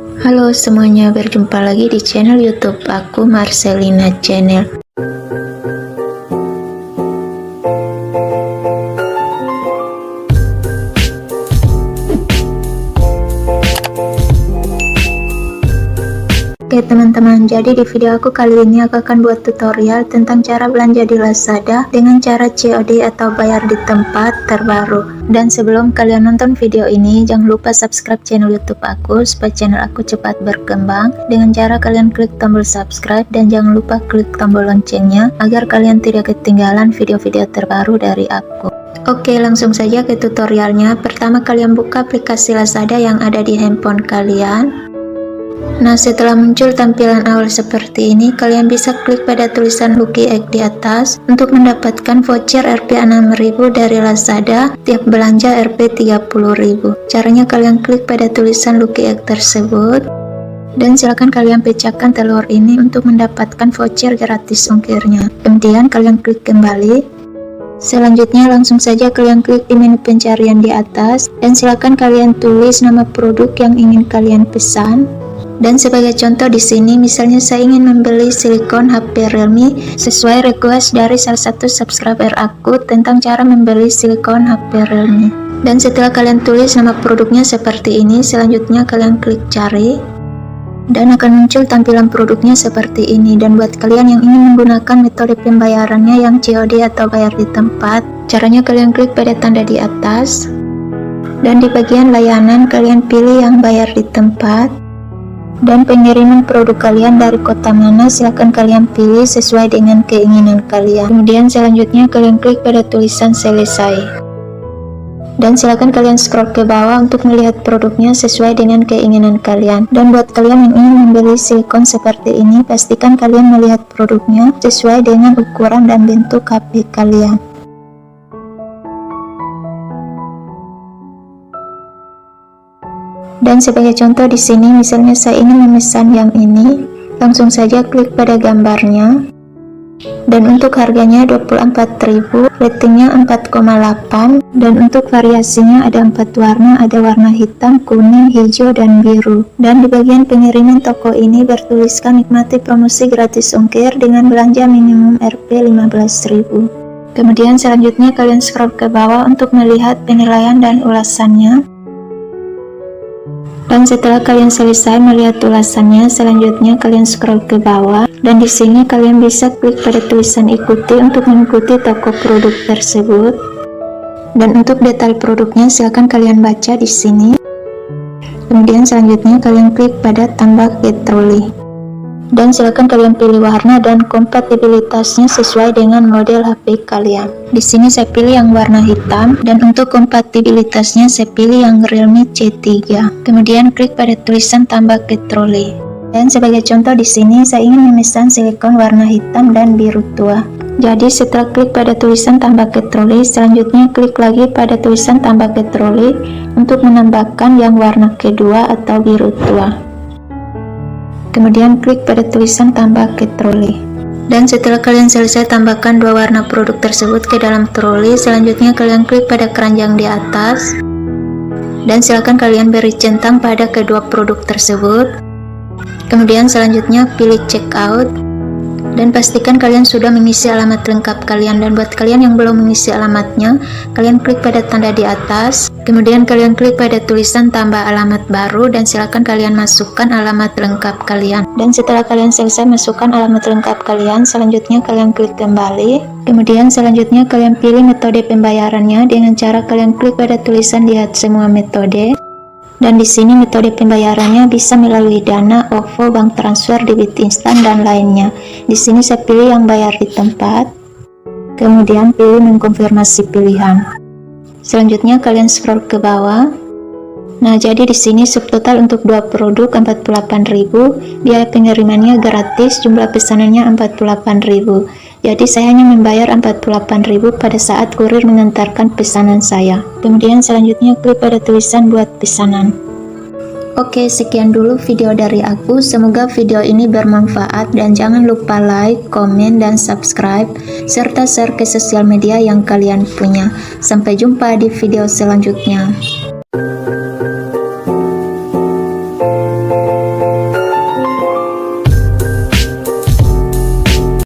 Halo semuanya, berjumpa lagi di channel YouTube aku, Marcelina Channel. Oke teman-teman, jadi di video aku kali ini aku akan buat tutorial tentang cara belanja di Lazada dengan cara COD atau bayar di tempat terbaru. Dan sebelum kalian nonton video ini, jangan lupa subscribe channel YouTube aku supaya channel aku cepat berkembang dengan cara kalian klik tombol subscribe dan jangan lupa klik tombol loncengnya agar kalian tidak ketinggalan video-video terbaru dari aku. Oke, langsung saja ke tutorialnya. Pertama, kalian buka aplikasi Lazada yang ada di handphone kalian. Nah, setelah muncul tampilan awal seperti ini, kalian bisa klik pada tulisan Lucky Egg di atas untuk mendapatkan voucher Rp6.000 dari Lazada tiap belanja Rp30.000. Caranya kalian klik pada tulisan Lucky Egg tersebut dan silakan kalian pecahkan telur ini untuk mendapatkan voucher gratis ongkirnya. Kemudian kalian klik kembali. Selanjutnya langsung saja kalian klik di menu pencarian di atas dan silakan kalian tulis nama produk yang ingin kalian pesan. Dan sebagai contoh di sini, misalnya saya ingin membeli silikon HP Realme sesuai request dari salah satu subscriber aku tentang cara membeli silikon HP Realme. Dan setelah kalian tulis nama produknya seperti ini, selanjutnya kalian klik cari dan akan muncul tampilan produknya seperti ini. Dan buat kalian yang ingin menggunakan metode pembayarannya yang COD atau bayar di tempat, caranya kalian klik pada tanda di atas dan di bagian layanan kalian pilih yang bayar di tempat. Dan pengiriman produk kalian dari kota mana silahkan kalian pilih sesuai dengan keinginan kalian. Kemudian selanjutnya kalian klik pada tulisan selesai dan silakan kalian scroll ke bawah untuk melihat produknya sesuai dengan keinginan kalian. Dan buat kalian yang ingin membeli silikon seperti ini, pastikan kalian melihat produknya sesuai dengan ukuran dan bentuk HP kalian. Dan sebagai contoh di sini, misalnya saya ingin memesan yang ini, langsung saja klik pada gambarnya. Dan untuk harganya 24.000, ratingnya 4,8, dan untuk variasinya ada 4 warna, ada warna hitam, kuning, hijau, dan biru. Dan di bagian pengiriman toko ini bertuliskan nikmati promosi gratis ongkir dengan belanja minimum Rp15.000. Kemudian selanjutnya kalian scroll ke bawah untuk melihat penilaian dan ulasannya. Dan setelah kalian selesai melihat ulasannya, selanjutnya kalian scroll ke bawah dan di sini kalian bisa klik pada tulisan ikuti untuk mengikuti toko produk tersebut. Dan untuk detail produknya silahkan kalian baca di sini. Kemudian selanjutnya kalian klik pada tambah ke troli. Dan silakan kalian pilih warna dan kompatibilitasnya sesuai dengan model HP kalian. Di sini saya pilih yang warna hitam dan untuk kompatibilitasnya saya pilih yang Realme C3. Kemudian klik pada tulisan tambah ke troli. Dan sebagai contoh di sini saya ingin memesan silikon warna hitam dan biru tua. Jadi setelah klik pada tulisan tambah ke troli, selanjutnya klik lagi pada tulisan tambah ke troli untuk menambahkan yang warna kedua atau biru tua. Kemudian klik pada tulisan tambah ke troli. Dan setelah kalian selesai tambahkan dua warna produk tersebut ke dalam troli, selanjutnya kalian klik pada keranjang di atas dan silakan kalian beri centang pada kedua produk tersebut. Kemudian selanjutnya pilih checkout dan pastikan kalian sudah mengisi alamat lengkap kalian. Dan buat kalian yang belum mengisi alamatnya, kalian klik pada tanda di atas, kemudian kalian klik pada tulisan tambah alamat baru dan silakan kalian masukkan alamat lengkap kalian. Dan setelah kalian selesai masukkan alamat lengkap kalian, selanjutnya kalian klik kembali. Kemudian selanjutnya kalian pilih metode pembayarannya dengan cara kalian klik pada tulisan lihat semua metode. Dan di sini metode pembayarannya bisa melalui Dana, OVO, bank transfer, debit instan, dan lainnya. Di sini saya pilih yang bayar di tempat. Kemudian pilih mengkonfirmasi pilihan. Selanjutnya kalian scroll ke bawah. Nah, jadi di sini subtotal untuk dua produk 48.000, biaya pengirimannya gratis, jumlah pesanannya 48.000. Jadi saya hanya membayar 48.000 pada saat kurir mengantarkan pesanan saya. Kemudian selanjutnya klik pada tulisan buat pesanan. Oke, sekian dulu video dari aku. Semoga video ini bermanfaat dan jangan lupa like, komen, dan subscribe serta share ke sosial media yang kalian punya. Sampai jumpa di video selanjutnya.